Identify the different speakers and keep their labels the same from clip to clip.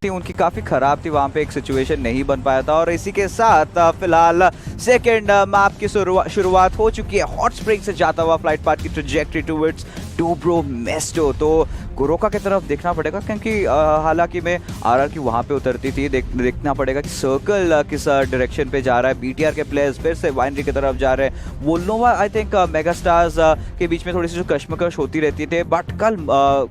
Speaker 1: थी उनकी काफ़ी ख़राब थी, वहाँ पे एक सिचुएशन नहीं बन पाया था। और इसी के साथ फिलहाल सेकेंड मैप की शुरुआत हो चुकी है। हॉट स्प्रिंग से जाता हुआ फ्लाइट पाथ की ट्रैजेक्टरी टुवर्ड्स डोब्रो मेस्टो। तो गोरोका की तरफ देखना पड़ेगा, क्योंकि हालांकि में आरआर की वहाँ पे उतरती थी। देखना पड़ेगा कि सर्कल किस डायरेक्शन पे जा रहा है। बीटीआर के प्लेयर्स फिर से वाइनरी की तरफ जा रहे हैं। वोल्नोवा आई थिंक मेगास्टार्स के बीच में थोड़ी सी जो कश्मकश होती रहती थी, बट कल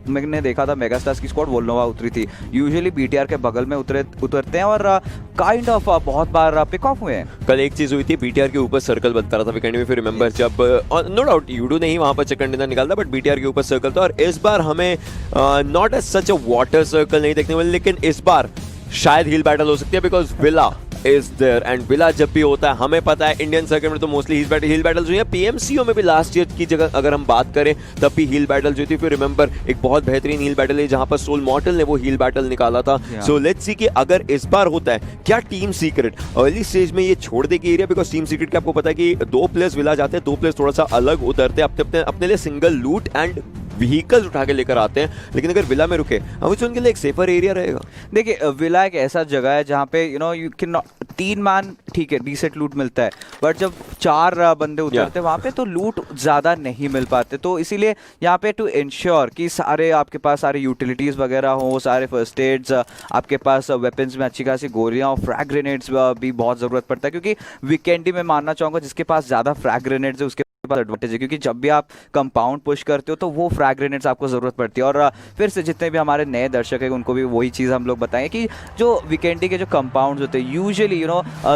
Speaker 1: मैंने देखा था मेगास्टार्स की स्क्वाड वोल्नोवा उतरी थी। यूजुअली बीटीआर के बगल में उतरते हैं और काइंड ऑफ बहुत बार पिक ऑफ हुए हैं।
Speaker 2: कल एक चीज हुई थी, बीटीआर के ऊपर सर्कल बनता रहा था वीकेंड में, फिर रिमेंबर जब नो डाउट यूडू नहीं वहां पर चिकन डिनर निकालता, बट बीटीआर के ऊपर सर्कल था। और इस बार हमें not as such a water circle नहीं देखने वाले, लेकिन इस बार शायद हील बैटल हो सकती है, because villa is there. And villa जब भी होता है हमें पता है इंडियन सर्किट में तो मोस्टली हील बैटल्स हुई है। पीएमसीओ में भी लास्ट ईयर की जगह अगर हम बात करें तब भी हील बैटल जो थी। फिर रिमेंबर एक बहुत बेहतरीन हील बैटल है जहां पर सोल मॉर्टल ने वो हील बैटल निकाला था। सो लेट्स सी कि अगर इस बार होता है, क्या टीम सीक्रेट अर्ली स्टेज में ये छोड़ देगी एरिया, बिकॉज टीम सीक्रेट के आपको पता है कि 2 प्लेयर्स विला जाते हैं, 2 प्लेयर्स थोड़ा सा अलग उतरते हैं, अपने लिए सिंगल लूट एंड व्हीकल्स उठा के लेकर आते हैं। लेकिन अगर विला में रुके अभी उनके लिए एक सेफर एरिया रहेगा।
Speaker 1: देखिए विला एक ऐसा जगह है जहाँ पे यू कैन 3 मैन ठीक है डिसेंट लूट मिलता है, बट जब 4 बंदे उतरते हैं वहाँ पे तो लूट ज़्यादा नहीं मिल पाते। तो इसीलिए यहाँ पे टू इंश्योर कि सारे आपके पास सारे यूटिलिटीज़ वगैरह हो, सारे फर्स्ट एड्स, आपके पास वेपन्स में अच्छी खासी गोलियाँ और फ्रैग ग्रेनेड्स भी बहुत ज़रूरत पड़ता है। क्योंकि वीकेंडी में मानना चाहूँगा जिसके पास ज़्यादा फ्रैग ग्रेनेड्स है उसके पास एडवांटेज है, क्योंकि जब भी आप कंपाउंड पुश करते हो तो वो फ्रैग ग्रेनेड्स आपको ज़रूरत पड़ती है। और फिर से जितने भी हमारे नए दर्शक हैं उनको भी वही चीज़ हम लोग बताएं कि जो वीकेंडी के जो कंपाउंड्स होते हैं यूजुअली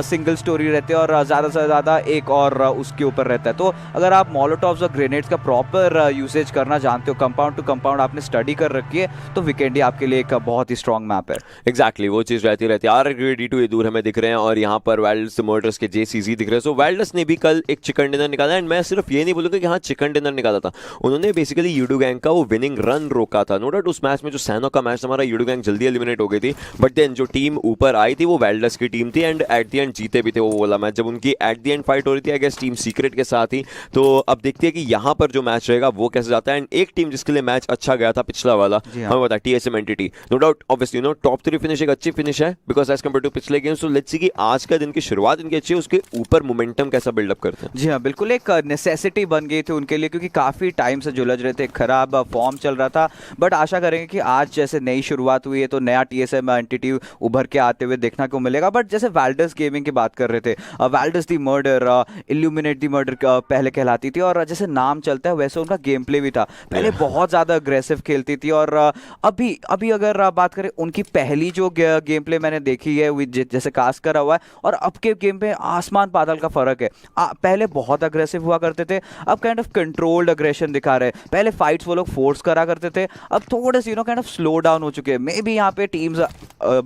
Speaker 1: सिंगल स्टोरी रहते हैं और ज़्यादा से ज़्यादा एक और उसके ऊपर रहता है। तो अगर आप मोलोटॉव्स और ग्रेनेड्स का प्रॉपर यूसेज करना जानते हो, कंपाउंड टू कंपाउंड आपने स्टडी कर रखी है, तो वीकेंडी आपके लिए एक बहुत ही स्ट्रॉन्ग मैप है।
Speaker 2: एग्जैक्टली वो चीज़ रहती है। R-D2 ये दूर हमें दिख रहे हैं और यहाँ पर वाइल्ड्स मर्डर्स के JCZ दिख रहे हैं। सो वाइल्ड्स ने भी कल एक चिकन डिनर निकाला। एंड मैं सिर्फ ये नहीं बोलूँगा कि हाँ चिकन डिनर निकाला था, उन्होंने बेसिकली यूडू गैंग का वो विनिंग रन रोका था। नो डाउट उस मैच में जो सैनो का मैच हमारा यूडू गैंग जल्दी एलिमिनेट हो गई थी, बट देन जो टीम ऊपर आई थी वो वाइल्ड्स की टीम थी एंड एट द एंड जीते भी थे वो वाला मैच। जब उनकी एट द एंड फाइट हो रही थी आई गेस टीम सीक्रेट के साथ ही। तो अब देखते हैं कि यहाँ पर जो मैच रहेगा वो कैसे जाता है। एंड एक टीम जिसके लिए मैच अच्छा गया था पिछला वाला हमें पता है TSM entity. No doubt obviously top 3 finish एक अच्छी फिनिश है बिकॉज एज कम्पेयर टू पिछले गेम। सो लेट्स सी कि आज का दिन की शुरुआत इनकी अच्छी है, उसके ऊपर मोमेंटम कैसा बिल्डअप करते हैं।
Speaker 1: जी हाँ बिल्कुल, एक नेसेसिटी बन गई थी उनके लिए, क्योंकि काफ़ी टाइम से जुलझ रहे थे, खराब फॉर्म चल रहा था। बट आशा करेंगे कि आज जैसे नई शुरुआत हुई है तो नया TSM एंटिटी उभर के आते हुए देखने को मिलेगा। बट जैसे वाल्डस गेमिंग की बात कर रहे थे, वाल्डस दी मर्डर, इल्यूमिनेट दी मर्डर पहले कहलाती थी और जैसे नाम चलता है वैसे उनका गेम प्ले भी था। पहले बहुत ज़्यादा अग्रेसिव खेलती थी और अभी अगर बात करें उनकी पहली जो गेम प्ले मैंने देखी है जैसे कास्ट करा हुआ है और अब के गेम पे आसमान बादल का फर्क है। पहले बहुत अग्रेसिव हुआ करते थे, अब काइंड ऑफ कंट्रोल्ड अग्रेशन दिखा रहे हैं। पहले फाइट्स वो लोग फोर्स करा करते थे, अब थोड़े से काइंड ऑफ स्लो डाउन हो चुके हैं। मे बी यहाँ पे टीम्स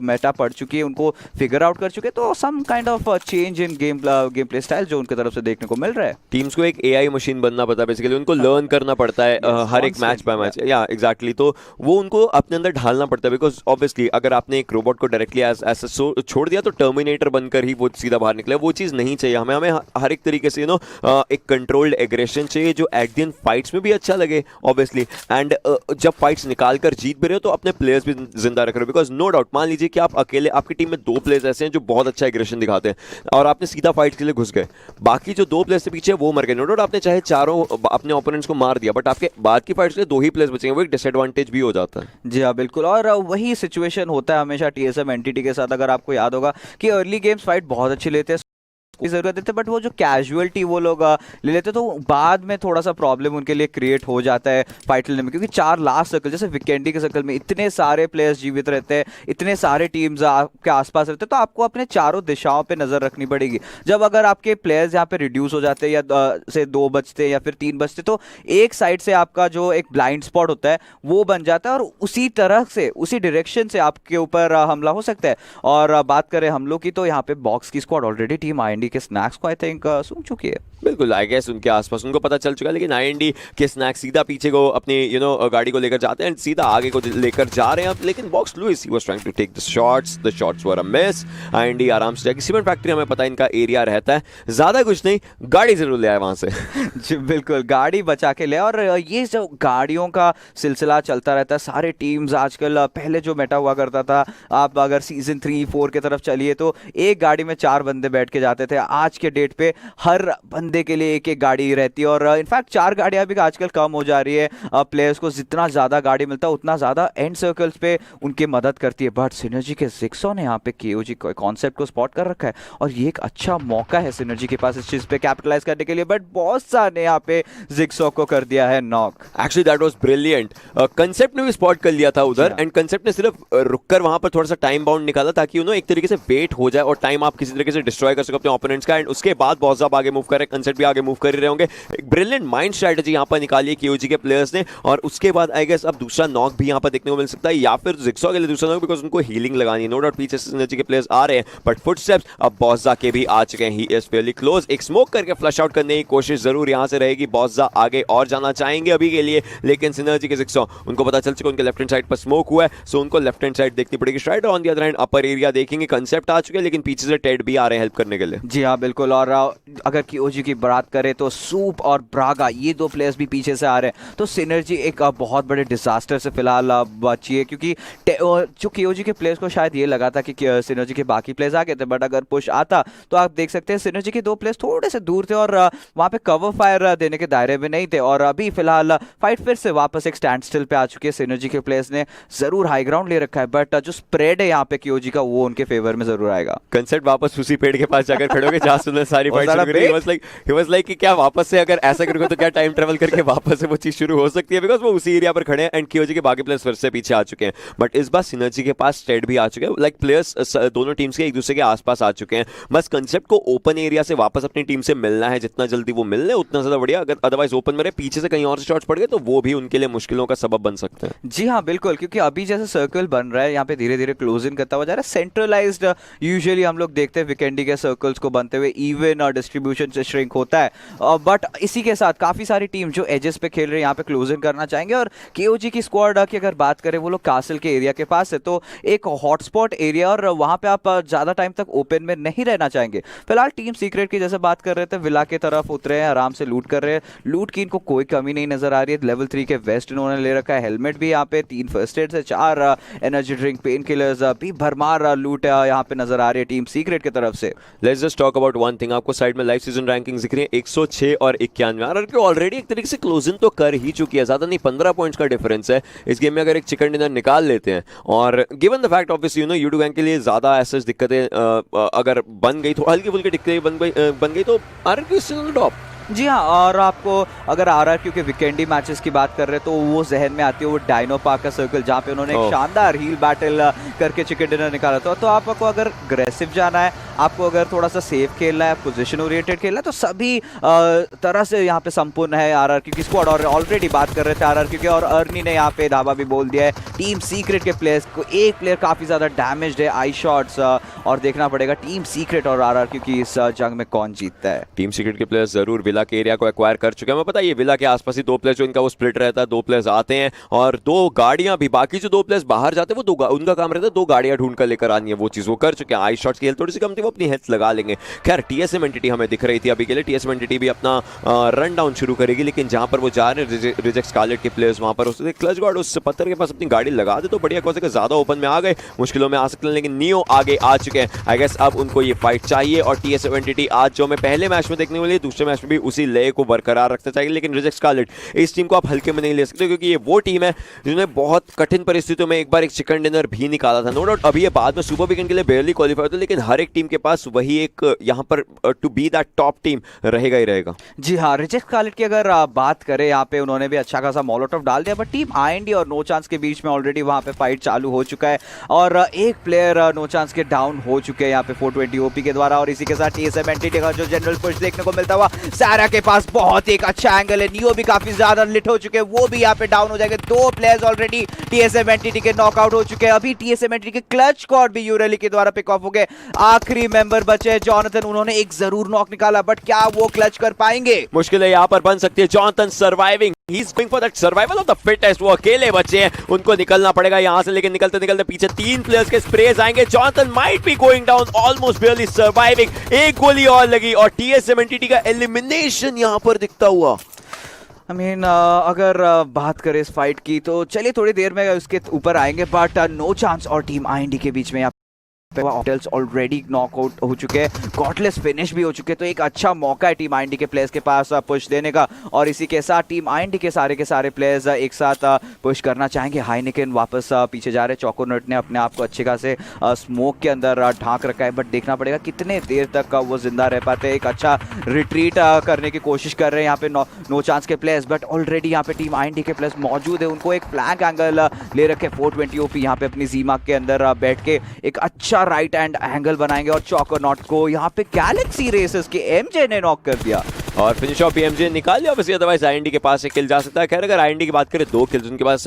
Speaker 1: मेटा पड़ चुकी है, उनको फिगर आउट कर चुके हैं, तो some kind of change in game play style जो उनकी तरफ से देखने को मिल रहा है।
Speaker 2: टीम्स को एक AI मशीन बनना पड़ता है बेसिकली, उनको लर्न करना पड़ता है हर एक मैच बाय मैच। या एग्जैक्टली, तो वो उनको अपने अंदर ढालना पड़ता है बिकॉज ऑब्वियसली अगर आपने एक रोबोट को डायरेक्टली ऐसा छोड़ दिया तो टर्मिनेटर बनकर ही वो सीधा बाहर निकले। वो चीज़ नहीं चाहिए हमें हर एक तरीके से एक कंट्रोल्ड एग्रेशन चाहिए जो एट द एंड फाइट्स में भी अच्छा लगे ऑब्वियसली। एंड जब फाइट्स निकाल कर जीत भी रहे हो तो अपने प्लेयर्स भी जिंदा रख रहे हो, बिकॉज नो डाउट मान लीजिए कि आप अकेले, आपकी टीम में 2 प्लेयर्स ऐसे हैं जो बहुत अच्छा एग्रेशन दिखाते हैं और आपने सीधा फाइट के लिए घुस गए, बाकी जो 2 प्लेयर्स से पीछे वो मर गए। नो डाउट आपने चाहे चारों अपने ओपोनेंट्स को मार दिया, बट आपके बाद की फाइट्स के लिए 2 ही प्लेयर्स बचेंगे, वो एक डिसएडवांटेज भी हो जाता है।
Speaker 1: जी हाँ बिल्कुल, और वही सिचुएशन होता है हमेशा TSM एंटिटी के साथ। अगर आपको याद होगा कि अर्ली गेम्स फाइट बहुत अच्छी लेते हैं, की जरूरत देते, बट वो जो कैजुअलिटी वो लोग ले लेते तो बाद में थोड़ा सा प्रॉब्लम उनके लिए क्रिएट हो जाता है फाइट लेने में। क्योंकि 4 लास्ट सर्कल जैसे वीकेंडी के सर्कल में इतने सारे प्लेयर्स जीवित रहते हैं, इतने सारे टीम्स आपके आसपास रहते हैं, तो आपको अपने चारों दिशाओं पे नजर रखनी पड़ेगी। जब अगर आपके प्लेयर्स यहाँ पे रिड्यूस हो जाते हैं या से 2 बचते या फिर 3 बचते, तो एक साइड से आपका जो एक ब्लाइंड स्पॉट होता है वो बन जाता है और उसी तरह से उसी डायरेक्शन से आपके ऊपर हमला हो सकता है। और बात करें हमलों की तो यहाँ पे बॉक्स की स्क्वाड ऑलरेडी टीम IND के स्नैक्स को आई थिंक सूंघ चुकी है।
Speaker 2: बिल्कुल आई गेस उनके आसपास उनको पता चल चुका है, लेकिन आईएनडी के स्नैक सीधा पीछे को अपनी गाड़ी को लेकर जाते हैं एंड सीधा आगे को लेकर जा रहे हैं अब, लेकिन box Luis he was trying to take the shots were a miss. IND आराम से जाएगी, सीमेंट फैक्ट्री हमें पता है इनका एरिया रहता है, ज्यादा कुछ नहीं, गाड़ी जरूर ले आए वहां से।
Speaker 1: जी बिल्कुल, गाड़ी बचा के ले। और ये जो गाड़ियों का सिलसिला चलता रहता है, सारे टीम्स आजकल, पहले जो मेटा हुआ करता था, आप अगर सीजन 3-4 की तरफ चलिए तो एक गाड़ी में 4 बंदे बैठ के जाते थे। आज के डेट पे हर बंदे के लिए एक एक गाड़ी रहती है, और इनफैक्ट 4 गाड़ियां भी आजकल कम हो जा रही है। प्लेयर्स को जितना ज़्यादा गाड़ी मिलता है उतना ज़्यादा एंड सर्कल्स पे उनकी मदद करती है। बट सिनर्जी के जिक्सो ने यहाँ पे केओजी कॉन्सेप्ट को स्पॉट कर रखा है, और ये एक अच्छा मौका है सिनर्जी के पास इस चीज़ पे कैपिटलाइज करने के लिए। बट बॉसा ने यहाँ पे जिक्सो को कर दिया है knock.
Speaker 2: Actually that was brilliant. Concept ने भी स्पॉट कर लिया था उधर, एंड कंसेप्ट ने सिर्फ रुककर वहां पर थोड़ा सा टाइम बाउंड निकाला ताकि एक तरीके से वेट हो जाए और टाइम आप किसी तरीके से डिस्ट्रॉय कर सको अपने ओपोनेंट्स का, एंड उसके बाद बहुत ज्यादा आगे मूव कर रहे हैं, कंसेप्ट भी आगे मूव कर रहे होंगे। एक ब्रिलियंट माइंड स्ट्रेटजी यहां पर निकाली है केओजी के प्लेयर्स ने, और उसके बाद आई गेस अब दूसरा नॉक भी यहां पर देखने को मिल सकता है, या फिर जिक्सो के लिए दूसरा नॉक, बिकॉज उनको हीलिंग लगानी है। नो डाउट पीछे से सिनर्जी के प्लेयर्स आ रहे हैं, बट फुटस्टेप्स अब बॉसा के भी आ चुके हैं। He is fairly close. एक स्मोक करके फ्लश आउट करने की कोशिश जरूर यहां से रहेगी। बॉसा आगे और जाना चाहेंगे अभी के लिए, लेकिन सिनर्जी के जिक्सो उनको पता चल चुका है उनके लेफ्ट हैंड साइड पर स्मोक हुआ है, सो उनको लेफ्ट हैंड साइड देखनी पड़ेगी। Strider on the other hand upper area देखेंगे, कंसेप्ट आ चुके हैं, लेकिन पीछे से टेड भी आ रहे हैं हेल्प करने के लिए।
Speaker 1: जी हाँ बिल्कुल। और अगर केओजी की बात करें तो सूप और ब्रागा, ये 2 प्लेयर्स भी पीछे से आ रहे हैं, तो सिनर्जी एक बहुत बड़े डिजास्टर से फिलहाल बची है, क्योंकि जो केओजी के प्लेयर्स को शायद ये लगा था कि सिनर्जी के बाकी प्लेयर्स आ गए थे, बट अगर पुश आता तो आप देख सकते हैं सिनर्जी के 2 प्लेयर्स थोड़े से दूर थे और वहाँ पे कवर फायर देने के दायरे में नहीं थे। और अभी फिलहाल फाइट फिर से वापस एक स्टैंड स्टिल पे आ चुकी है। सिनर्जी के प्लेयर्स ने जरूर हाई ग्राउंड ले रखा है, बट जो स्प्रेड है यहाँ पे केओजी का वो उनके फेवर में जरूर आएगा।
Speaker 2: कंसेप्ट वापस उसी पेड़ के पास जाकर खड़े होंगे जहां से सारी फाइट शुरू करी। ही वाज लाइक कि क्या वापस से अगर ऐसा करोगे तो क्या टाइम ट्रैवल करके वापस से वो चीज शुरू हो सकती है, बिकॉज वो उसी एरिया पर खड़े हैं एंड केओजी के बाकी प्लेयर्स फिर से पीछे आ चुके हैं। बट इस बार सिनर्जी के पास स्टेड भी आ चुके हैं, लाइक प्लेयर्स दोनों टीम्स के एक दूसरे के आसपास आ चुके हैं। बस कंसेप्ट को ओपन एरिया से वापस अपनी टीम से मिलना है, जितना जल्दी वो मिल ले उतना ज्यादा बढ़िया। अगर अदरवाइज ओपन में रहे, पीछे से कहीं और से शॉट्स पड़ गए तो वो भी उनके लिए मुश्किलों का सबब बन सकते हैं।
Speaker 1: जी हाँ बिल्कुल, क्योंकि अभी जैसे सर्कल बन रहा है यहाँ पे धीरे धीरे क्लोज इन करता हुआ जा रहा है। सेंट्रलाइज्ड यूजुअली हम लोग देखते हैं वीकेंडी के सर्कल्स को बनते हुए, इवन और डिस्ट्रीब्यूशन से श्रिंक होता है, बट इसी के साथ काफी सारी टीम जो एजेस पे खेल रहे हैं यहाँ पे क्लोज इन करना चाहेंगे। और केओजी की स्क्वाड की अगर बात करें, वो लोग कासल के एरिया के पास है, तो एक हॉटस्पॉट एरिया, और वहां पे आप ज्यादा टाइम तक ओपन में नहीं रहना चाहेंगे। फिलहाल टीम सीक्रेट की जैसे बात कर रहे थे, विला की तरफ उतरे हैं, आराम से लूट कर रहे हैं। लूट की इनको कोई कमी नहीं नजर आ रही है। लेवल 3 के वेस्ट इन्होंने ले रखा है, हेलमेट भी यहाँ पे, 3 फर्स्ट एड से 4 एनर्जी ड्रिंक, पेन किलर्स भी भरमार लूट यहाँ पे नजर आ रही है टीम सीक्रेट की तरफ से।
Speaker 2: Let's just talk about one thing. आपको साइड में लाइव सीजन रैंकिंग्स दिख रही है 106 और 91। आरआरक्यू ऑलरेडी एक तरीके से क्लोज इन तो कर ही चुकी है, ज्यादा नहीं 15 पॉइंट्स का डिफरेंस है इस गेम में। अगर एक चिकन डिनर निकाल लेते हैं, और गिवन द फैक्ट ऑब्वियसली यूडू गैंग के लिए ज्यादा ऐसे दिक्कतें अगर बन गई, तो हल्की फुल्की दिक्कतें बन गई तो आरआरक्यू स्टिल टॉप।
Speaker 1: जी हाँ, और आपको अगर आरआरक्यू के वीकेंडी मैचेस की बात कर रहे हैं तो वो जहन में आती है वो डायनो पार्क का सर्कल, जहाँ पे उन्होंने एक शानदार हील बैटल करके चिकन डिनर निकाला था। तो आपको अगर अग्रेसिव जाना है, आपको अगर थोड़ा सा सेफ खेलना है, पोजीशन ओरिएंटेड खेलना है, तो सभी तरह से यहाँ पे संपूर्ण है आरआरक्यू की स्क्वाड। और ऑलरेडी बात कर रहे थे आरआरक्यू के, और अर्नी ने यहाँ पे धावा भी बोल दिया है टीम सीक्रेट के प्लेयर्स को। एक प्लेयर काफी ज्यादा डैमेज्ड है, आई शॉट्स, और देखना पड़ेगा टीम सीक्रेट और आरआरक्यू की इस जंग में कौन जीतता है।
Speaker 2: टीम सीक्रेट के प्लेयर्स जरूर विला के एरिया को एक्वायर कर चुके हैं। मैं पता है ये विला के आसपास ही 2 प्लेयर्स जो इनका वो स्प्लिट रहता है, 2 प्लेयर्स आते हैं और 2 गाड़ियां भी, बाकी जो 2 प्लेयर्स बाहर जाते हैं वो उनका काम रहता है 2 गाड़ियां ढूंढ कर लेकर आनी है। वो चीज वो कर चुके हैं। आई शॉट्स की हेल्थ थोड़ी सी कम थी, वो अपनी हेल्थ लगा लेंगे। खैर टीएसएम एंटिटी हमें दिख रही थी अभी के लिए, टीएसएम एंटिटी भी अपना रन डाउन शुरू करेगी, लेकिन जहां पर वो जा रहे हैं रिजेक्ट स्कारलेट के प्लेयर्स, वहां पर उससे क्लच गार्ड उस पत्थर के पास अपनी गाड़ी लगा दे तो बढ़िया, कौन से ज्यादा ओपन में आ गए, मुश्किलों में आ सकते हैं, लेकिन नियो आगे आ चुके हैं। आई गेस अब उनको ये फाइट चाहिए, और टीएसएम एंटिटी आज जो मैं पहले मैच में देखने वाली, दूसरे मैच में भी उसी लय को बरकरार रखना चाहिए। लेकिन रिजेक्ट स्कारलेट इस टीम को आप हल्के में नहीं ले सकते, क्योंकि ये वो टीम है जिन्होंने बहुत कठिन परिस्थितियों में एक बार एक चिकन डिनर भी निकाला था। नो डाउट अभी ये बाद में सुपर वीकेंड के लिए बेयरली क्वालीफाई होता है, लेकिन हर एक टीम के पास वही एक यहाँ पर to be that top team रहेगा ही रहेगा।
Speaker 1: जी हाँ, रिजेक्ट स्कारलेट की अगर बात करें, यहाँ पे उन्होंने भी अच्छा खासा मोलोटोव डाल दिया, बट टीम आईएनडी और नो चांस के बीच में ऑलरेडी वहां पे फाइट चालू हो चुका है, और एक प्लेयर नो चांस के डाउन हो चुके हैं यहाँ पे 420 ओपी के द्वारा। और इसी के साथ टीएसएम एंटिटी का जो जनरल पुश देखने को मिलता हुआ, सारा के पास बहुत ही एक अच्छा एंगल है, नियो भी काफी ज्यादा लिट हो चुके हैं, वो भी यहाँ पे डाउन हो जाएंगे। 2 प्लेयर्स ऑलरेडी टीएसएम एंटिटी के नॉकआउट हो चुके हैं। अभी टीएसएम एंटिटी के क्लच स्क्वाड भी यूरेली के द्वारा पिक ऑफ हो गए। आखिरी मेंबर बचे जॉनथन, उन्होंने एक जरूर नॉक निकाला, बट क्या वो क्लच कर पाएंगे?
Speaker 2: मुश्किल है यहाँ पर बन सकती है। Jonathan surviving, he is going for that survival of the fittest. वो अकेले बचे हैं, उनको निकलना पड़ेगा यहाँ से, लेकिन निकलते निकलते पीछे 3 प्लेयर्स के स्प्रेज आएंगे। Jonathan might be going down, almost barely surviving. एक गोली और लगी और टीएसएम एंटिटी का एलिमिनेशन यहाँ पर दिखता हुआ।
Speaker 1: अगर बात करें इस फाइट की तो चलिए थोड़ी देर में उसके ऊपर आएंगे, बट नो चांस और टीम आईएनडी के बीच में ऑर्टल्स ऑलरेडी नॉकआउट हो चुके हैं, गॉडलेस फिनिश भी हो चुके हैं, तो एक अच्छा मौका है टीम आईएनडी के प्लेयर्स के पास पुश देने का। और इसी के साथ टीम आईएनडी के सारे प्लेयर्स एक साथ पुश करना चाहेंगे। हाइनेकेन वापस पीछे जा रहे हैं, चोकोनट ने अपने आप को अच्छे खासे स्मोक के अंदर ढांक रखा है, बट देखना पड़ेगा कितने देर तक वो जिंदा रह पाते हैं। एक अच्छा रिट्रीट करने की कोशिश कर रहे हैं यहाँ पे नो चांस के प्लेयर्स, बट ऑलरेडी यहाँ पे टीम आईएनडी के प्लेयर्स मौजूद है, उनको एक फ्लैंक एंगल ले रखे। 420 ओपी यहाँ पे अपनी जीमा के अंदर बैठ के एक अच्छा राइट हैंड एंगल बनाएंगे और चोकोनॉट को यहाँ पे गैलेक्सी रेसेस के एमजे ने नॉक कर दिया
Speaker 2: और फिनिश ऑफ एमजे निकाल लिया। वैसे अदरवाइज आईएनडी के पास एक किल जा सकता है। खैर अगर आईएनडी की बात करें 2 किल्स उनके पास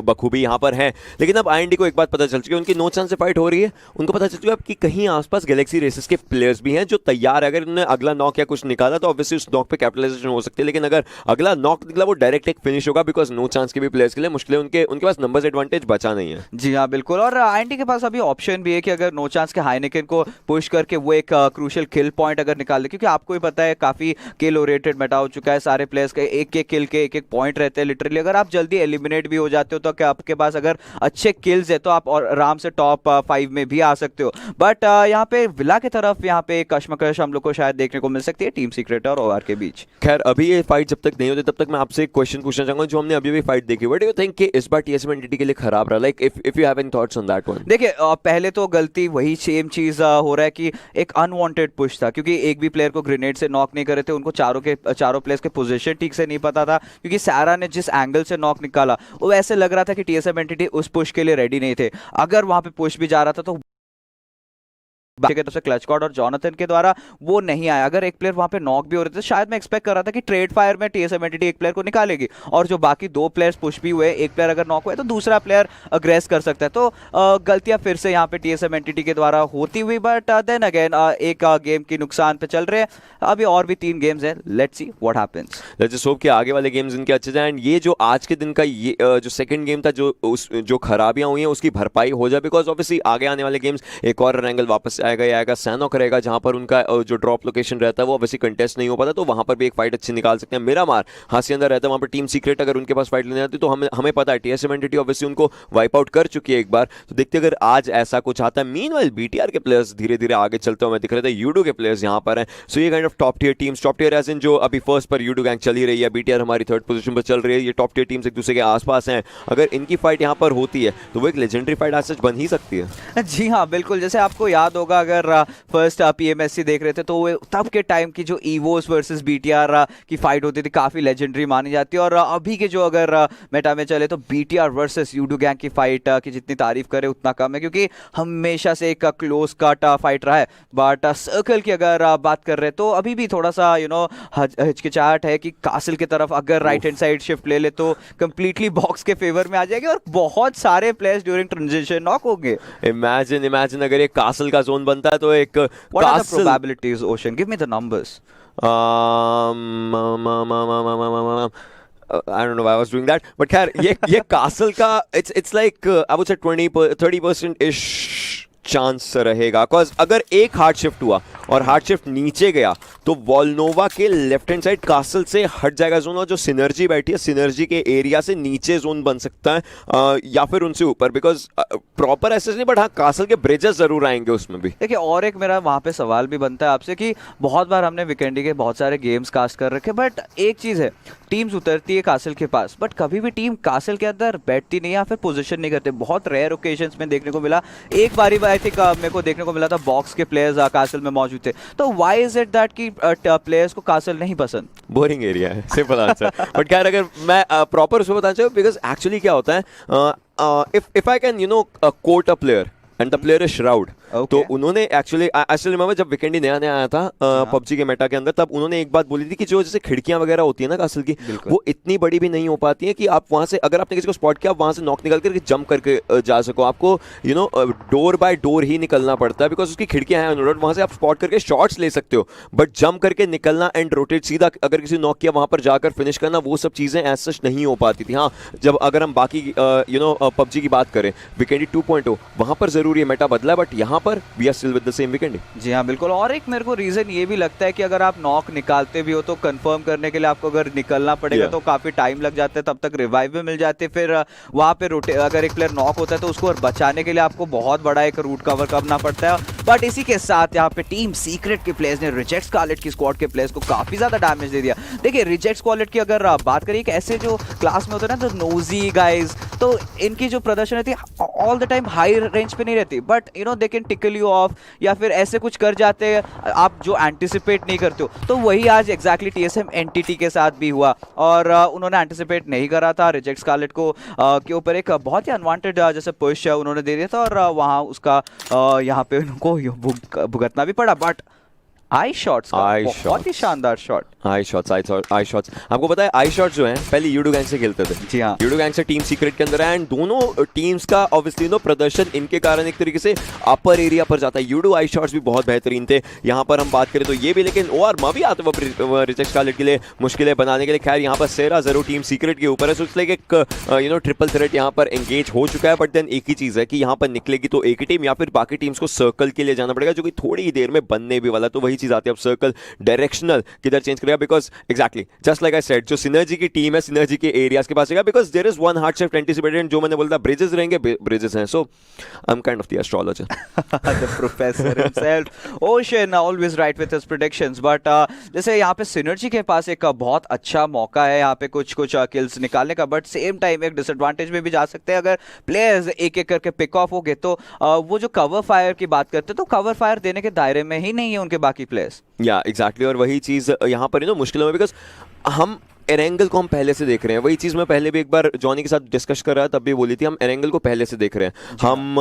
Speaker 2: बखूबी यहाँ पर हैं, लेकिन अब आईएनडी को एक बात पता चल चुकी है, उनकी नो चांस से फाइट हो रही है। उनको पता चल चुका है कि कहीं आसपास गैलेक्सी रेसेस के प्लेयर्स भी हैं जो तैयार है। अगर उन्होंने अगला नॉक या कुछ निकाला तो ऑब्वियसली उस नॉक पे कैपिटलाइजेशन हो सकती है, लेकिन अगर अगला नॉक निकला वो डायरेक्ट एक फिनिश होगा, बिकॉज नो चांस के भी प्लेयर्स के लिए मुश्किल है, उनके पास नंबर्स एडवांटेज बचा नहीं है।
Speaker 1: जी हाँ बिल्कुल, और आईएनडी के पास अभी ऑप्शन भी है कि अगर नो चांस के हाइनेकेन को पुश करके वो एक क्रूशियल किल पॉइंट अगर निकाल दे, क्योंकि आपको भी पता है काफी किल ओरिएंटेड मेटा हो चुका है, सारे प्लेयर्स के एक एक किल के एक पॉइंट रहते हैं लिटरली। अगर आप जल्दी एलिमिनेट भी हो जाते हो तो क्या आपके पास अगर अच्छे किल्स है तो आप और आराम से टॉप 5 में भी आ सकते हो। बट यहाँ पे विला की तरफ यहाँ पे कश्मकश हम लोग को शायद देखने को मिल सकती है टीम सीक्रेट और ओआर के बीच।
Speaker 2: खैर अभी ये फाइट जब तक नहीं होती तब तक मैं आपसे एक क्वेश्चन पूछना चाहूंगा, जो हमने अभी भी फाइट देखी, व्हाट डू यू थिंक कि इस बार टीएसएम एंटिटी के लिए खराब रहा? Like if you have any thoughts on that one.
Speaker 1: देखिए पहले तो गलती वही सेम चीज हो रहा है कि एक अनवांटेड पुश था, क्योंकि एक भी प्लेयर को ग्रेनेड से नॉक नहीं कर रहे थे, उनको चारों प्लेयर्स के पोजीशन ठीक से नहीं पता था, क्योंकि सारा ने जिस एंगल से नॉक निकाला वो ऐसे लग रहा था कि टीएसएम एंटिटी उस पुश के लिए रेडी नहीं थे। अगर वहां पे पुश भी जा रहा था तो के तरफ से क्लच स्क्वाड और जॉनथन के द्वारा वो नहीं आया। अगर एक प्लेयर वहां पे नॉक भी हो रहे थे, शायद मैं एक्सपेक्ट कर रहा था कि ट्रेड फायर में टीएसएम एंटिटी एक प्लेयर को निकालेगी और जो बाकी 2 प्लेयर्स पुश भी हुए, एक प्लेयर अगर नॉक हुआ तो दूसरा प्लेयर अग्रेस कर सकता है। तो गलतियां फिर से यहाँ पे टीएसएम एंटिटी के द्वारा होती हुई, बट देन अगेन एक गेम की नुकसान पे चल रहे हैं। अभी और भी 3 गेम्स हैं, let's see what happens.
Speaker 2: Let's just hope कि आगे वाले गेम्स इनके अच्छे जाएं एंड ये जो आज के दिन का ये जो सेकंड गेम था जो खराबियां हुई हैं उसकी भरपाई हो जाए, बिकॉज ऑब्वियसली आगे आने वाले गेम्स एक और एंगल वापस आएगा सैनो करेगा, जहां पर उनका जो ड्रॉप लोकेशन रहता है वो वैसे कंटेस्ट नहीं हो पाता, तो वहां पर भी एक फाइट अच्छी निकाल सकते हैं। मेरा मार हाथ अंदर रहता है, वहां पर टीम सीक्रेट अगर उनके पास फाइट लेने आती तो हमें पता है टीएसएम एंटिटी ऑब्वियसली उनको वाइप आउट कर चुकी है एक बार, तो देखते अगर आज ऐसा कुछ आता है। मीनवाइल बीटीआर के प्लेयर्स धीरे धीरे आगे चलते हुए दिख रहे थे, यूडो के प्लेयर्स यहां पर हैं। सो ये kind of top tier teams, top tier as in जो अभी फर्स्ट पर यूडो गैंग चली रही है, बीटीआर हमारी 3rd पोजीशन पर चल रही है, ये टॉप टियर टीम्स एक दूसरे के आसपास हैं। अगर इनकी फाइट यहां पर होती है तो वो एक लेजेंडरी फाइट आज सच बन ही सकती है।
Speaker 1: जी हाँ बिल्कुल, जैसे आपको याद होगा अगर फर्स्ट पीएमएससी देख रहे थे तो वो तब के टाइम की जो ईवोस वर्सेस बीटीआर की फाइट होती थी काफी लेजेंडरी मानी जाती है, और अभी के जो अगर मेटा में चले तो बीटीआर वर्सेस यूडो गैंग की फाइट की जितनी तारीफ करे उतना कम है, क्योंकि हमेशा से एक क्लोज कट फाइट रहा है। बट सर्कल की अगर बात कर रहे तो अभी भी थोड़ा सा हिचकिचाहट है कि कासिल की तरफ अगर राइट हैंड साइड शिफ्ट ले ले तो कंप्लीटली बॉक्स के फेवर में आ जाएगी और बहुत सारे प्लेयर्स ड्यूरिंग ट्रांजिशन नॉक होंगे।
Speaker 2: इमेजिन अगर एक कासल का जोन बनता है तो एक
Speaker 1: What are the probabilities, Ocean? Give me the numbers.
Speaker 2: I don't know why I was doing that, but खैर ये कासल का it's like I would say 30% ish chance रहेगा, बिकॉज अगर एक हार्ड शिफ्ट हुआ और हार्ड शिफ्ट नीचे गया तो वॉलनोवा के लेफ्ट हैंड साइड कासल से हट जाएगा जोन, और जो सिनर्जी बैठी है सिनर्जी के एरिया से नीचे जोन बन सकता है या फिर उनसे ऊपर, बिकॉज प्रॉपर ऐसे नहीं, बट हाँ कासल के ब्रिजेस जरूर आएंगे उसमें भी।
Speaker 1: देखिए और एक मेरा वहां पे सवाल भी बनता है आपसे कि बहुत बार हमने वीकेंडी के बहुत सारे गेम्स कास्ट कर रखे, बट एक चीज है टीम्स उतरती है कासल के पास, बट कभी भी टीम कासल के अंदर बैठती नहीं या फिर पोजीशन नहीं करते। बहुत रेयर ओकेजन्स में देखने को मिला, एक बारी आई थिंक मेरे को देखने को मिला था बॉक्स के प्लेयर्स कासल में मौजूद थे। तो व्हाई इज इट दैट कि प्लेयर्स को कासल नहीं पसंद?
Speaker 2: बोरिंग एरिया है, सिंपल आंसर। बट खैर अगर मैं प्रॉपर उसको बताना चाहूँ, बिकॉज एक्चुअली क्या होता है, if I can coat a player and the player is shroud.
Speaker 1: Okay.
Speaker 2: तो उन्होंने एक्चुअली आई स्टिल रिमेंबर जब वीकेंडी नया नया आया था पबजी के मेटा के अंदर, तब उन्होंने एक बात बोली थी कि जो जैसे खिड़कियां वगैरह होती है ना कासल की, वो इतनी बड़ी भी नहीं हो पाती है कि आप वहां से, अगर आपने किसी को स्पॉट किया, आप वहां से नॉक निकल करके जंप करके जा सको। आपको you know door by door ही निकलना पड़ता है, बिकॉज उसकी खिड़कियां हैं अनरोड, वहां से आप स्पॉट करके शॉट्स ले सकते हो, बट जंप करके निकलना एंड रोटेट सीधा अगर किसी नॉक किया वहां पर जाकर फिनिश करना, वो सब चीजें एज सच नहीं हो पाती थी। हाँ, जब अगर हम बाकी यू नो पबजी की बात करें, वीकेंडी 2.0 वहां पर जरूर ये मेटा बदला, बट यहाँ पर we are still with the same वीकेंडी।
Speaker 1: जी हाँ बिल्कुल। और एक मेरे को रीजन ये भी लगता है कि अगर आप नॉक निकालते भी हो तो कंफर्म करने के लिए आपको अगर निकलना पड़ेगा तो काफी टाइम लग जाता है, तब तक रिवाइव भी मिल जाते हैं। फिर वहाँ पे अगर एक प्लेयर नॉक होता है तो उसको बचाने के लिए आपको बहुत बड़ा एक रूट कवर करना पड़ता है। बट इसी के साथ यहाँ पे टीम सीक्रेट के प्लेयर्स ने रिजेक्ट स्कारलेट की स्क्वाड के प्लेयर्स को काफी ज्यादा डैमेज दे दिया। देखिए रिजेक्ट स्कारलेट की अगर बात करिए कि ऐसे जो क्लास में होते हैं ना तो नोजी गाइज, तो इनकी जो प्रदर्शन रहती है all the time high range पे नहीं रहती, but you know they can tackle you of या फिर ऐसे कुछ कर जाते हैं आप जो एंटिसिपेट नहीं करते हो। तो वही आज एग्जैक्टली टीएसएम एनटीटी के साथ भी हुआ और उन्होंने एंटिसिपेट नहीं करा था रिजेक्ट स्कारलेट को के ऊपर एक बहुत ही अनवांटेड जैसे पुश उन्होंने दे दिया था और वहाँ उसका यहाँ पे उनको भुगतना भी पड़ा। बट आई शॉट्स बहुत ही शानदार शॉट।
Speaker 2: आई शॉट्स आपको पता है आई शॉट्स जो हैं पहले यूडो गैंग से खेलते थे।
Speaker 1: जी हाँ,
Speaker 2: यूडो गैंग से टीम सीक्रेट के अंदर है, एंड दोनों टीम्स का ऑब्वियसली नो प्रदर्शन इनके कारण एक तरीके से अपर एरिया पर जाता है। यूडो आई शॉट्स भी बहुत बेहतरीन थे, यहाँ पर हम बात करें तो ये भी, लेकिन और मैं भी आता वो रिजेक्ट स्कारलेट के लिए मुश्किलें बनाने के लिए। खैर यहाँ पर सेरा जरूर टीम सीक्रेट के ऊपर है, सो इट्स लाइक एक यू नो ट्रिपल थ्रेट यहाँ पर एंगेज हो चुका है। बट देन एक ही चीज़ है कि यहाँ पर निकलेगी तो एक ही टीम या फिर बाकी टीम्स को सर्कल के लिए जाना पड़ेगा, जो कि थोड़ी ही देर में बनने भी वाला। तो वही चीज़ आती है, अब सर्कल डायरेक्शनल किधर चेंज करेगा, because exactly just like I said, जो सिनर्जी की टीम है सिनर्जी के एरियाज के पास रहेगा, because there is one hard shift anticipated. जो मैंने बोला ब्रिजेस रहेंगे, ब्रिजेस हैं। So I am kind of the astrologer,
Speaker 1: the professor himself. Ocean always right with his predictions, but जैसे यहाँ पे सिनर्जी के पास एक बहुत अच्छा मौका है यहाँ पे कुछ किल्स निकालने का, बट सेम टाइम एक डिसएडवांटेज में भी जा सकते हैं। अगर प्लेयर्स एक एक करके पिक ऑफ हो गए तो वो जो कवर फायर की बात करते हैं तो कवर फायर देने के दायरे में ही नहीं है उनके बाकी प्लेयर्स।
Speaker 2: या एग्जैक्टली, और वही चीज़ यहाँ पर ना मुश्किल है, बिकॉज हम एरेंगल को हम पहले से देख रहे हैं। वही चीज़ मैं पहले भी एक बार जॉनी के साथ डिस्कस कर रहा था, तब भी बोली थी, हम एरेंगल को पहले से देख रहे हैं। हम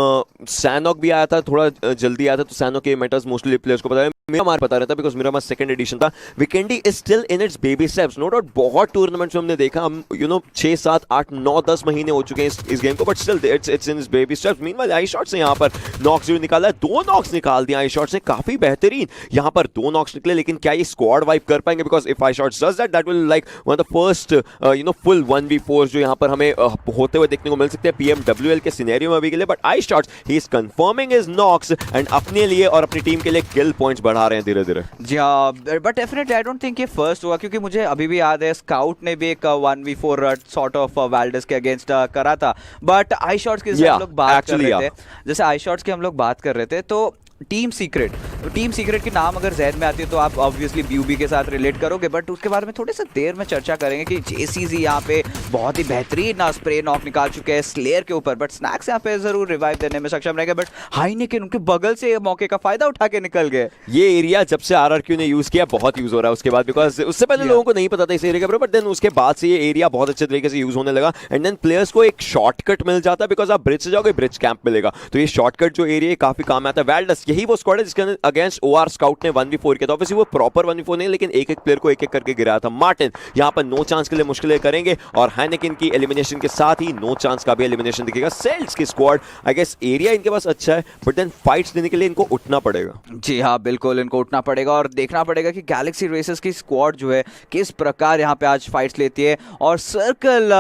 Speaker 2: सैनॉक भी आया था, थोड़ा जल्दी आया था, तो सैनॉक के मैटर्स मोस्टली प्लेयर्स को पता है, मेरा मार पता रहता बिकॉज मेरा सेकंड एडिशन था। वीकेंडी is still in its baby steps, no doubt. बहुत टूर्नामेंट्स में हमने देखा, हम यू नो 6, 7, 8, 9, 10 महीने हो चुके हैं इस गेम को, but still it's in its baby steps. Meanwhile I shots ने यहाँ पर नॉक्स जो निकाला है, 2 नॉक्स निकाल दिया आई शॉट्स ने, काफी बेहतरीन यहाँ पर 2 नॉक्स निकले। लेकिन क्या ये स्क्वाड वाइप कर पाएंगे, because if I shots does that will like one of the first you know full 1v4 जो यहाँ पर हमें होते हुए देखने को मिल सकते हैं PMWL के सिनेरियो में अभी के लिए। But I shots he is confirming his knocks and अपने लिए और अपनी टीम के लिए किल पॉइंट्स बढ़ा रहे हैं धीरे धीरे।
Speaker 1: जी हाँ, but definitely I don't think ये फर्स्ट हुआ, क्योंकि मुझे अभी भी याद है स्काउट ने भी एक 1v4 सॉर्ट ऑफ वाल्डस के अगेंस्ट करा था। बट आई शॉट्स की जैसे हम लोग बात कर रहे थे, जैसे आई शॉट्स की हम लोग बात कर रहे थे, तो टीम सीक्रेट की नाम अगर जहन में आती है तो आप ऑब्वियसली BUB के साथ रिलेट करोगे, बट उसके बारे में थोड़ी सी देर में चर्चा करेंगे कि JCZ यहाँ पे बहुत ही बेहतरीन स्प्रे नॉक निकाल चुके हैं स्लेयर के ऊपर, बट स्नैक्स यहाँ पे जरूर रिवाइव देने में सक्षम रहेंगे। बट हाइनेकेन उनके बगल से मौके का फायदा उठा के निकल गए।
Speaker 2: ये एरिया जब से RRQ ने यूज किया बहुत यूज हो रहा है उसके बाद, बिकॉज उससे पहले लोगों को नहीं पता था इस एरिया के बारे में, बट देन उसके बाद से ये एरिया बहुत अच्छे तरीके से यूज होने लगा। एंड देन प्लेयर्स को एक शॉर्टकट मिल जाता है, बिकॉज आप ब्रिज से जाओगे ब्रिज कैंप मिलेगा, तो ये शॉर्टकट जो एरिया काफी काम आता है। वेल्डस यही वो स्क्वाड है जिसके अगेंस्ट OR स्काउट ने 1v4 किया था। ऑब्वियसली वो प्रॉपर 1v4 नहीं, लेकिन एक प्लेयर को एक करके गिराया था। मार्टिन यहां पर नो चांस के लिए मुश्किलें करेंगे, और हाइनेकेन की एलिमिनेशन के साथ ही नो चांस का भी एलिमिनेशन दिखेगा। सेल्स की स्क्वाड आई गेस एरिया इनके पास अच्छा है, बट देन फाइट्स देने के लिए इनको उठना पड़ेगा।
Speaker 1: जी हाँ बिल्कुल, इनको उठना पड़ेगा और देखना पड़ेगा कि गैलेक्सी रेसर्स की स्क्वाड जो है किस प्रकार यहाँ पे आज फाइट्स लेती है। और सर्कल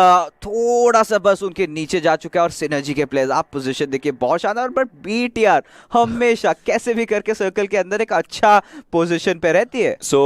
Speaker 1: थोड़ा सा बस उनके नीचे जा चुका है, और सिनर्जी के प्लेयर्स आप पोजीशन देखिए बहुत शानदार, बट BTR हमेशा कैसे भी करके सर्कल के अंदर एक अच्छा पोजीशन पे रहती है।
Speaker 2: सो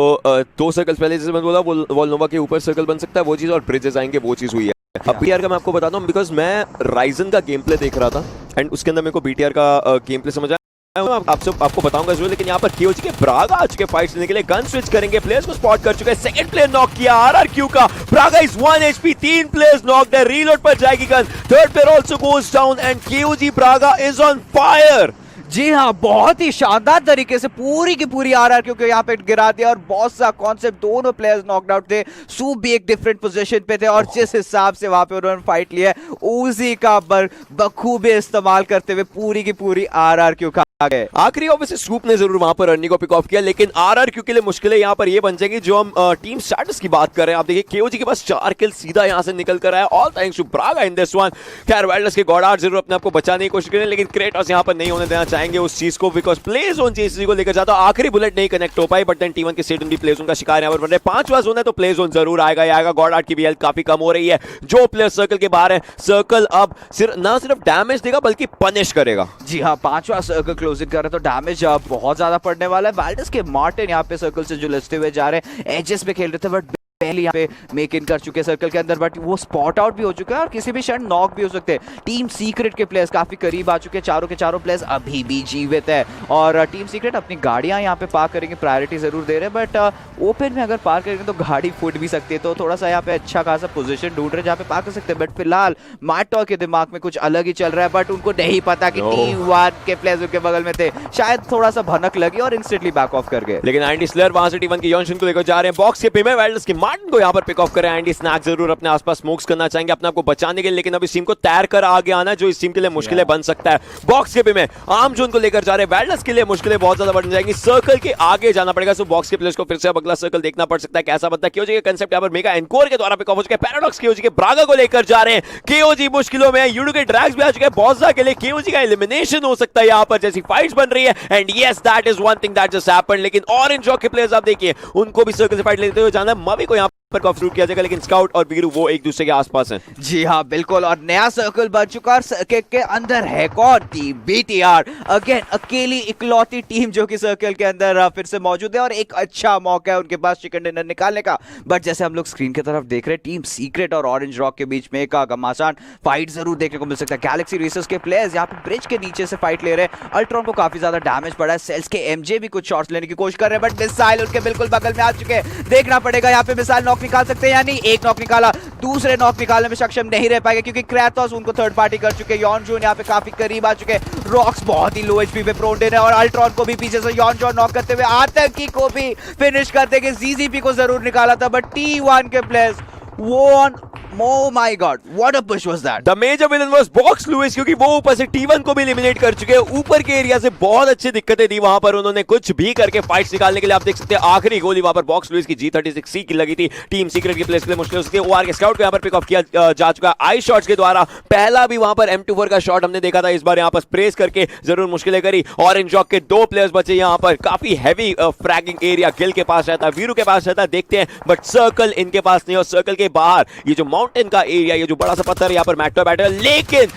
Speaker 2: 2 सर्कल्स पहले जैसे मैंने बोला वॉलनोवा के ऊपर सर्कल बन सकता है, वो चीज, और ब्रिजेस आएंगे, वो चीज हुई है। अब BTR का मैं आपको बताता हूँ, बिकॉज मैं राइजन का गेम प्ले देख रहा था एंड उसके अंदर मेरे को BTR का गेम प्ले समझ आया। आपको बताऊंगा जरूर, लेकिन यहाँ पर KOG के ब्रागा आज के फाइट्स लेने के लिए गन स्विच करेंगे। प्लेयर्स को स्पॉट कर चुके हैं, सेकंड प्लेयर नॉक किया RRQ का। Braga is 1 HP, 3 players knocked है, रीलोड पर जाएगी gun, third player also goes down and KOG Braga is on fire.
Speaker 1: जी हाँ, बहुत ही शानदार तरीके से पूरी की पूरी आरआर क्योंकि यहाँ पे गिरा दिया और बहुत सा कॉन्सेप्ट, दोनों प्लेयर्स नॉकड आउट थे। सूप भी एक डिफरेंट पोजीशन पे थे और जिस हिसाब से वहां पे उन्होंने फाइट लिया है, उसी का बखूबे इस्तेमाल करते हुए पूरी की पूरी आरआर क्यों खा गए।
Speaker 2: आखिरी ऑब्वियसली सूप ने जरूर वहां पर रनिंग को पिक ऑफ किया, लेकिन आरआरक्यू के लिए मुश्किलें यहां पर ये बन जाएगी। जो हम टीम स्टेटस की बात कर रहे हैं, आप देखिए केओजी के पास 4 किल सीधा यहां से निकल कर आया, all thanks to Braga in this one. खैर वाइल्डर्स के गॉड आर्ट जरूर अपने आप को बचाने की कोशिश करें, लेकिन क्रेटोस यहां पर नहीं होने देना चाहेंगे उस चीज को, बिकॉज प्ले जोन जेसीसी को लेकर जाता, आखिरी बुलेट नहीं कनेक्ट हो पाई, बट देन टी1 के सेटन भी प्ले जोन का शिकार यहां पर बन रहे। 5वां जोन है तो प्ले जोन जरूर आएगा ही आएगा। गॉड आर्ट की भी हेल्थ काफी कम हो रही है। जो प्लेयर सर्कल के बाहर है, सर्कल अब ना सिर्फ डैमेज देगा बल्कि पनिश करेगा।
Speaker 1: जी हाँ, 5वां सर्कल क्लोजिंग कर रहे तो डैमेज बहुत ज्यादा पड़ने वाला है। वाइल्डर्स के मार्टिन यहाँ पे सर्कल से जुलझते हुए जा रहे हैं, एजेस पे खेल रहे थे बट पहले यहाँ पे मेक इन कर चुके हैं सर्कल के अंदर, बट वो स्पॉट आउट भी हो चुका है और किसी भी क्षण नॉक भी हो सकते हैं। टीम सीक्रेट के प्लेयर्स काफी करीब आ चुके हैं, चारों के चारों प्लेयर्स अभी भी जीवित है और टीम सीक्रेट अपनी गाड़ियां यहाँ पे पार्क करेंगे, प्रायोरिटी जरूर दे रहे हैं, बट ओपन में अगर पार्क करेंगे तो गाड़ी फूट भी सकती है, तो थोड़ा सा यहाँ पे अच्छा खासा पोजीशन ढूंढ रहे हैं जहाँ पे पार्क कर सकते हैं। बट फिलहाल मार्टो के दिमाग में कुछ अलग ही चल रहा है, बट उनको नहीं पता कि टीम 1 के प्लेयर्स उनके बगल में थे, शायद थोड़ा सा भनक लगी और इंस्टेंटली बैक ऑफ कर गए।
Speaker 2: लेकिन एंडी स्लेयर वहां से टी1 के यॉनशन को लेकर जा रहे हैं, बॉक्स के पे में वाइल्डर्स के मार्टिन को यहां पर पिक ऑफ करें। एंडी स्नैक जरूर अपने आसपास स्मोक्स करना चाहेंगे अपने आप को बचाने के लिए, लेकिन अब इस टीम को तैर कर आगे आना जो इस टीम के लिए मुश्किलें बन सकता है। बॉक्स के पे में आर्म जोन को लेकर जा रहे हैं, वाइल्डर्स के लिए मुश्किलें बहुत ज्यादा बढ़ जाएंगी, सर्कल के आगे जाना पड़ेगा। सो बॉक्स के प्लेयर्स को फिर से अगला सर्कल देखना पड़ सकता है कैसा बनता है। केओजी का कांसेप्ट यहां पर मेगा एनकोर के द्वारा पिक ऑफ हो चुका है। पैराडॉक्स केओजी के ब्रागा को लेकर जा रहे हैं, केओजी मुश्किलों में है, यूडो के ड्रैग्स भी आ चुके हैं, बॉजा के लिए केओजी का एलिमिनेशन हो सकता है यहां पर जैसी फाइट्स बन रही है। And yes that is one thing that just happened, लेकिन ऑरेंज रॉक के प्लेयर्स आप देखिए उनको भी सर्कल से फाइट लेते हुए जाना है। मवी को यहां पर कॉफ किया जाएगा, लेकिन स्काउट और वीरू वो एक दूसरे के आसपास हैं।
Speaker 1: जी हाँ बिल्कुल, और नया सर्कल बन चुका है। सर्कल के अंदर है कौन? टीम बीटीआर, अगेन अकेली इकलौती टीम जो कि सर्कल के अंदर फिर से मौजूद है और एक अच्छा मौका है उनके पास चिकन डिनर निकालने का। बट जैसे हम लोग स्क्रीन की तरफ देख रहे हैं, टीम सीक्रेट और ऑरेंज रॉक के बीच में एक घमासान फाइट जरूर देखने को मिल सकता है। गैलेक्सी रेसर्स के प्लेयर्स यहाँ पे ब्रिज के नीचे से फाइट ले रहे हैं, अल्ट्रॉन को काफी ज्यादा डैमेज पड़ा है, सेल्स के एमजे भी कुछ शॉट्स लेने की कोशिश कर रहे हैं, बट मिसाइल उनके बिल्कुल बगल में आ चुके हैं। देखना पड़ेगा यहाँ पे मिसाइल नॉक निकाल सकते हैं या नहीं। एक नॉक निकाला, दूसरे नॉक निकालने में सक्षम नहीं रह पाएंगे क्योंकि क्रैथोस उनको थर्ड पार्टी कर चुके हैं। यॉनजॉन यहाँ पे काफी करीब आ चुके हैं, रॉक्स बहुत ही लो एचपी पे प्रोन है और अल्ट्रॉन को भी पीछे से यॉनजॉन नॉक करते हुए आतंकी को भी फिनिश करते कि जीजीपी को जरूर निकाला था, बट T1 के players won. Oh my God, what a push was that?
Speaker 2: The major villain was Box Lewis, क्योंकि वो ऊपर से T1 को भी एलिमिनेट कर चुके हैं। ऊपर के एरिया से बहुत अच्छी दिक्कतें दी वहां पर उन्होंने, कुछ भी करके फाइट्स निकालने के लिए। आप देख सकते हैं आखिरी गोली वहां पर बॉक्स लुइस की G36C की लगी थी। टीम सीक्रेट की प्लेस के लिए मुश्किल हो सकती है। ओआर के स्काउट को यहां पर पिक ऑफ किया जा चुका है आई शॉट्स के द्वारा। पहला भी वहां पर M24 का शॉट हमने देखा था, इस बार यहां पर स्प्रेस करके जरूर मुश्किलें करी। ऑरेंज रॉक के 2 प्लेयर्स बचे यहां पर, काफी हैवी फ्रैगिंग एरिया गिल के पास रहता है, वीरू के पास रहता है, देखते हैं, बट सर्कल इनके पास नहीं। और सर्कल के बाहर ये जो माउंटेन का एरिया, ये जो बड़ा सा पत्थर है, यहाँ पर मैटो बैठा है, लेकिन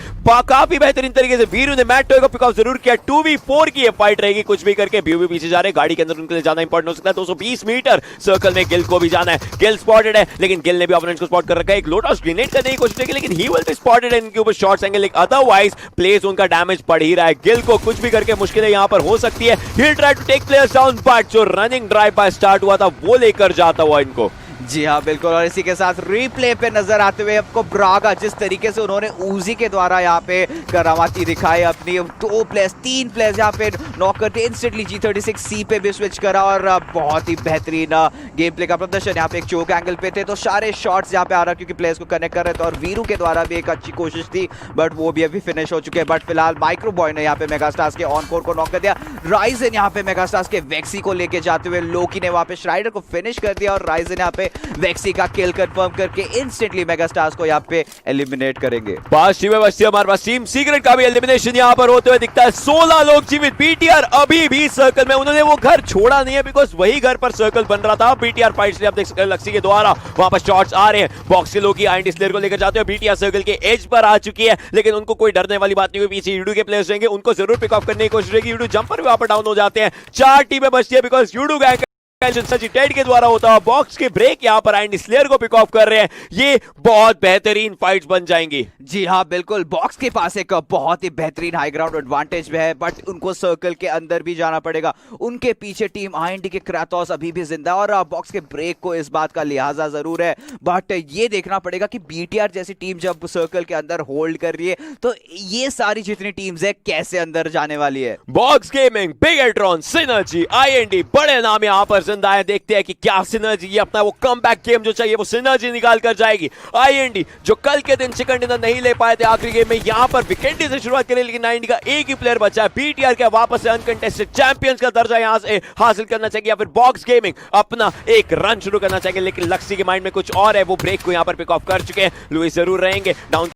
Speaker 2: काफी बेहतरीन तरीके से वीरू ने मैटो को पिक ऑफ जरूर किया। 2v4 की ये फाइट रहेगी, कुछ भी करके व्यू भी पीछे जा रहे हैं, गाड़ी के अंदर उनके लिए जाना इंपॉर्टेंट हो सकता है। 220 मीटर सर्कल में गिल को भी जाना है। गिल स्पॉटेड है, लेकिन गिल ने भी ओपोनेंट को स्पॉट कर रखा है। एक लोटस ग्रेनेड करने की कोशिश की, लेकिन ही विल बी स्पॉटेड है। इनके ऊपर शॉट्स आएंगे, लेकिन अदरवाइज प्ले जोन का डैमेज पड़ ही रहा है। गिल को कुछ भी करके मुश्किलें यहां पर हो सकती है। He try to take players down, but जो रनिंग ड्राइव बाय स्टार्ट हुआ था वो लेकर जाता हुआ इनको।
Speaker 1: जी हाँ बिल्कुल, और इसी के साथ रीप्ले पे नजर आते हुए आपको ब्रागा, जिस तरीके से उन्होंने उजी के द्वारा यहाँ पे करामाती दिखाई, अपनी 2 प्लेयर्स 3 प्लेयर्स यहाँ पे नॉक करके इंस्टेंटली G36C पे भी स्विच करा और बहुत ही बेहतरीन गेम प्ले का प्रदर्शन। यहाँ पे एक चोक एंगल पे थे तो सारे शॉट्स यहाँ पे आ रहा क्योंकि प्लेयर्स को कनेक्ट कर रहे थे, और वीरू के द्वारा भी एक अच्छी कोशिश थी, बट वो भी अभी फिनिश हो चुके हैं। बट फिलहाल माइक्रो बॉय ने यहाँ पे मेगास्टार्स के ऑन कोर को नॉक कर दिया। राइजन यहाँ पे मेगास्टार्स के वेक्सी को लेके जाते हुए लोकी ने वहाँ पे श्राइडर को फिनिश कर दिया, और राइजन यहाँ पे वेक्सी का किल कंफर्म करके इंस्टेंटली मेगास्टार्स को यहाँ पे एलिमिनेट करेंगे।
Speaker 2: हमारे पास टीम सीक्रेट का भी एलिमिनेशन यहाँ पर होते हुए दिखता है। 16 लोग जीवित। बीटीआर अभी भी सर्कल में, उन्होंने वो घर छोड़ा नहीं है बिकॉज वही घर पर सर्कल बन रहा था। बीटीआर फाइट्स आप देख सकते हैं लक्सी के द्वारा वहां पर शॉट्स आ रहे हैं। बॉक्स के लोग आईएनटी स्लेयर को लेकर जाते हैं। बीटीआर सर्कल के एज पर आ चुकी है, लेकिन उनको कोई डरने वाली बात नहीं हुई। पीछे यूडू के प्लेयर्स रहेंगे, उनको जरूर पिक ऑफ करने की कोशिश रहेगी। यूडू जंपर भी वहां पर डाउन हो जाते हैं। 4 टीमें बचती है बिकॉज यूडू गैंग टेड के द्वारा होता है बॉक्स के ब्रेक यहाँ पर आइंडी स्लेयर को पिक ऑफ कर रहे हैं। ये बहुत बेहतरीन फाइट्स बन जाएंगी।
Speaker 1: जी हाँ बिल्कुल, बॉक्स के पास एक बहुत ही बेहतरीन हाई ग्राउंड एडवांटेज भी है, बट उनको सर्कल के अंदर भी जाना पड़ेगा। उनके पीछे टीम आईएनडी के क्राटोस अभी भी जिंदा है और बॉक्स के ब्रेक को इस बात का लिहाजा जरूर है, बट ये देखना पड़ेगा कि बीटीआर जैसी टीम जब सर्कल के अंदर होल्ड कर रही है तो ये सारी जितनी टीम्स है कैसे अंदर जाने वाली है।
Speaker 2: Box gaming, Bigetron, synergy, IND बड़े नाम यहाँ पर जिंदा है। देखते हैं कि क्या सिनर्जी ये अपना वो कमबैक गेम जो चाहिए वो सिनर्जी निकाल कर जाएगी। आईएनडी जो कल के दिन चिकन डिनर नहीं ले पाए थे आखिरी गेम में, यहाँ पर विकेंडी से शुरुआत करें, लेकिन आईएनडी का एक ही प्लेयर बचा है। बीटीआर का वापस से अनकंटेस्टेड चैंपियंस का दर्जा यहाँ से हासिल करना चाहिए, या फिर बॉक्स गेमिंग अपना एक रन शुरू करना चाहिए, लेकिन लक्सी के माइंड में कुछ और है। वो ब्रेक को यहाँ पर पिक ऑफ कर चुके हैं। लुइस जरूर रहेंगे डाउन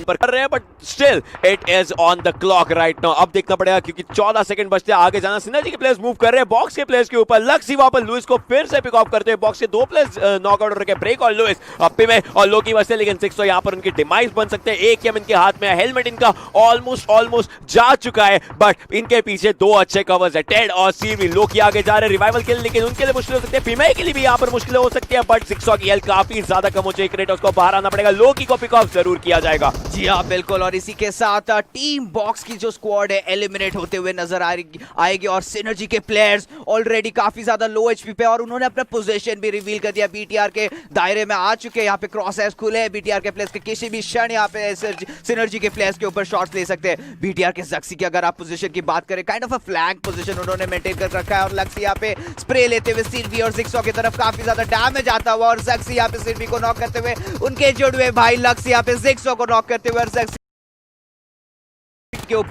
Speaker 2: पर कर रहे हैं, but still it is on the clock right now. अब देखना पड़ेगा क्योंकि 14 सेकंड बचते हैं आगे जाना। सिनर्जी के प्लेयर्स मूव कर रहे हैं बॉक्स के प्लेयर्स के ऊपर। लक्सी वहां पर लुइस को फिर से पिक ऑफ करते हैं। बॉक्स के दो प्लेयर्स नॉकआउट हो रखे, ब्रेक और लुइस अप्पी में और लोकी बचते, लेकिन 6 तो यहां पर उनकी डिमाइस बन सकते हैं। एक एम इनके हाथ में है, हेलमेट इनका ऑलमोस्ट जा चुका है, बट इनके पीछे दो अच्छे कवर्स है। टेड और सीवी लोकी आगे जा रहे हैं रिवाइवल के लिए, लेकिन उनके लिए मुश्किल हो सकती है। फीमेल के लिए भी यहां पर मुश्किल हो सकती है, बट 6 की हेल्थ काफी ज्यादा कम हो चुकी है। क्रेटोस को बाहर आना पड़ेगा। लोकी को पिक ऑफ जरूर किया जाएगा।
Speaker 1: जी हाँ बिल्कुल, और इसी के साथ टीम बॉक्स की जो स्क्वाड है एलिमिनेट होते हुए नजर आएगी और सिनर्जी के प्लेयर्स ऑलरेडी काफी ज्यादा लो एचपी पे और उन्होंने अपना पोजीशन भी रिवील कर दिया। बीटीआर के दायरे में आ चुके हैं। यहाँ पे क्रॉस एस खुले हैं बीटीआर के प्लेयर्स के, किसी भी क्षण यहाँ पे सिनर्जी के प्लेयर्स के ऊपर शॉट्स ले सकते हैं। बीटीआर के जक्सी की अगर आप पोजीशन की बात करें, kind of a flank position उन्होंने मेंटेन कर रखा है और लक्सी यहाँ पे स्प्रे लेते हुए सिल्वी और जिक्सो की तरफ काफी ज्यादा डैमेज आता हुआ और जक्सी यहाँ पे सिल्वी को नॉक करते हुए उनके जुड़वे भाई लक्सी यहाँ पे जिक्सो को नॉक करते हुए और जक्सी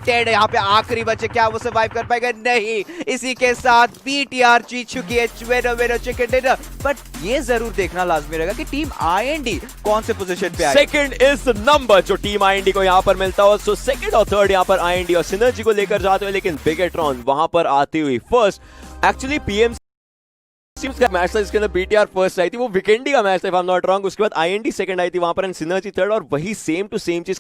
Speaker 1: टेड यहाँ पे आखिरी बचे, क्या वो सर्वाइव कर पाएगा? नहीं। इसी के साथ बीटीआर जीत चुकी है विनर चिकन डिनर, बट ये जरूर देखना लाजमी रहेगा कि टीम आईएनडी कौन से पोजीशन पे आए।
Speaker 2: सेकंड इज नंबर जो टीम आईएनडी को यहाँ पर मिलता हो। सो सेकंड और थर्ड यहाँ पर आईएनडी और सिनर्जी को लेकर जाते हुए, लेकिन बिगेट्रॉन वहां पर आती हुई फर्स्ट। एक्चुअली पीएम का मैच था जिसके अंदर बीटीआर फर्स्ट आई थी, वो विकेंडी का मैच था if I am not wrong. उसके बाद आईएनडी सेकंड आई थी वहां पर, एंड सिनर्जी थर्ड, और वही सेम टू सेम चीज